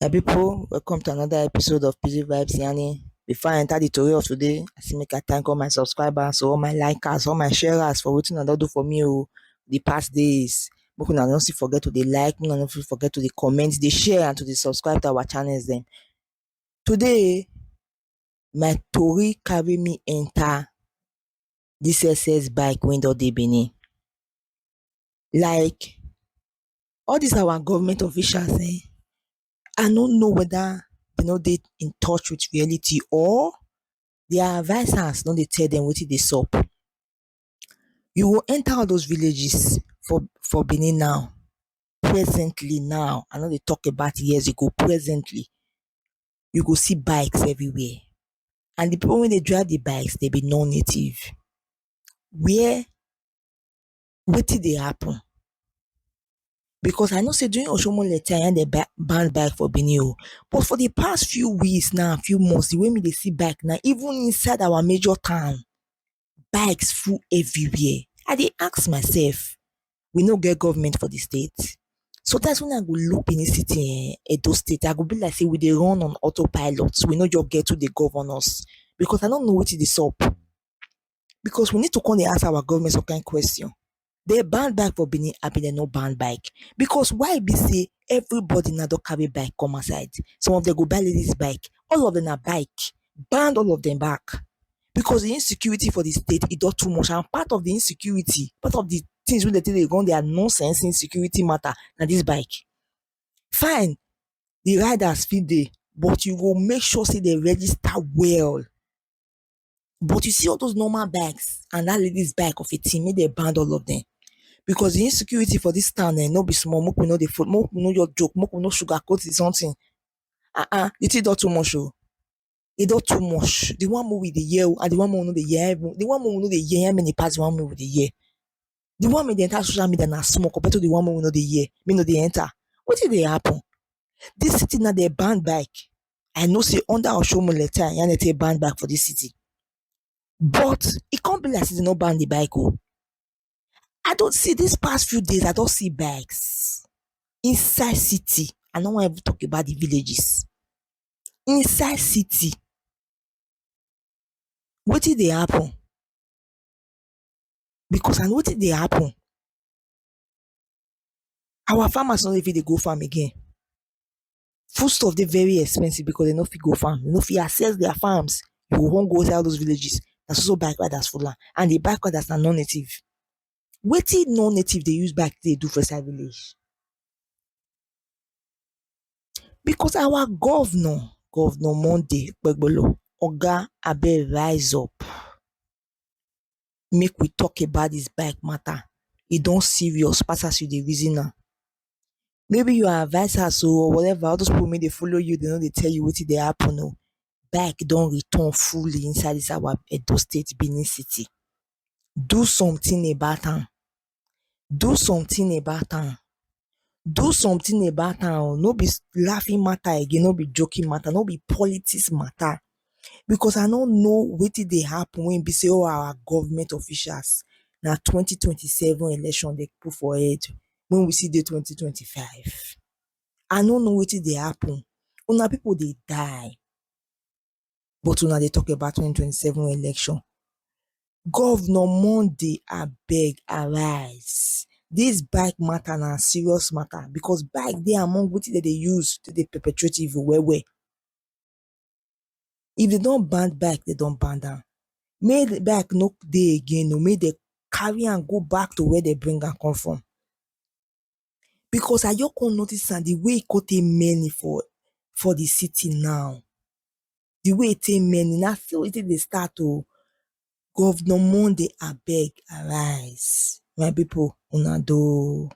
My people, welcome to another episode of PG Vibes Yani. Before I enter the story of today, I still make a thank all my subscribers, all my likers, all my sharers for wetin una don do for me the past days. Make una no still forget to dey like, make una no forget to dey comment, dey share and to dey subscribe to our channels dem. Today, my tori carry me enter this SS bike wey don dey Benin. Like all dis our government officials I no know whether dey no dey in touch with reality or their advisers no dey tell dem wetin dey sup. You go enter all those villages for Benin now, presently now, I no dey talk about years ago, presently, you go see bikes everywhere and the people wey dey drive the bikes dey be non-native. Where wetin dey happen? Because I know say during Oshiomhole time na dem ban bike for Benin but for the past few weeks now, few months, the way me dey see bike now, even inside our major town, bikes full everywhere. I dey ask myself, we no get government for the state? Sometimes when I go look Benin city Edo state, I go be like say we dey run on autopilot, we no just get who dey govern us, because I no know wetin dey sup. Because we need to come dey ask our government some kind question. Dem ban bike for Benin abi dem no ban bike? Because why e be say everybody now don carry bike come outside? Some of dem go buy ladies bike, all of dem na bike, ban all of dem back because the insecurity for the state e don too much, and part of the insecurity, part of the things wey dem take dey run their nonsense insecurity matter na dis bike. Fine, the riders fit dey but you go make sure say dem register well. But you see all those normal bikes and dat ladies bike of a thing, make dem ban all of dem, because the insecurity for dis town no be small. Make we no dey make we no just joke, make we no sugarcoat something. The thing don too much e don too much. The one wey we dey hear and the one wey we no dey hear, the one wey we no dey hear how many pass the one wey we dey hear? The one wey dey enter social media na small compared to the one wey we no dey hear, wey no dey enter. Wetin dey happen? Dis city now dem ban bike. I know say under Oshiomhole time na dem take ban bike for dis city, but e come be like say dem no ban the bike I don see dis past few days, I don see bikes inside city. I no wan even talk about the villages. Inside city, wetin dey happen? Because I know wetin dey happen. Our farmers no fit dey go farm again. Foodstuff dey very expensive because dem no fit go farm, dem no fit access their farms. You go wan go inside all those villages, na so bike riders full am, and the bike riders na non-native. Wetin non-native dey use bike take dey do for inside village? Because our governor Monday Okpebholo, oga abeg rise up, make we talk about dis bike matter. E don serious pass as you dey reason am. Maybe your advisers or whatever, all those people wey dey follow you, dey no dey tell you wetin dey happen bike don return fully inside dis our Edo state, Benin city. Do something about am. Do something about am. Do something about am no be laughing matter again, no be joking matter, no be politics matter. Because I no know wetin dey happen wey be say all our government officials na 2027 election dem put for head when we still dey 2025. I no know wetin dey happen. Una people dey die but una dey talk about 2027 election. Governor Monday abeg arise. Dis bike matter na serious matter because bike dey among wetin dem dey use to dey perpetrate evil well well. If dem don ban bike, dem don ban am. Make bike no dey again make dem carry am go back to where dem bring am come from. Because I just come notice am, the way e come take many for the city now. The way e take many, na so e take dey start Governor Monday abeg arise. My people una doh.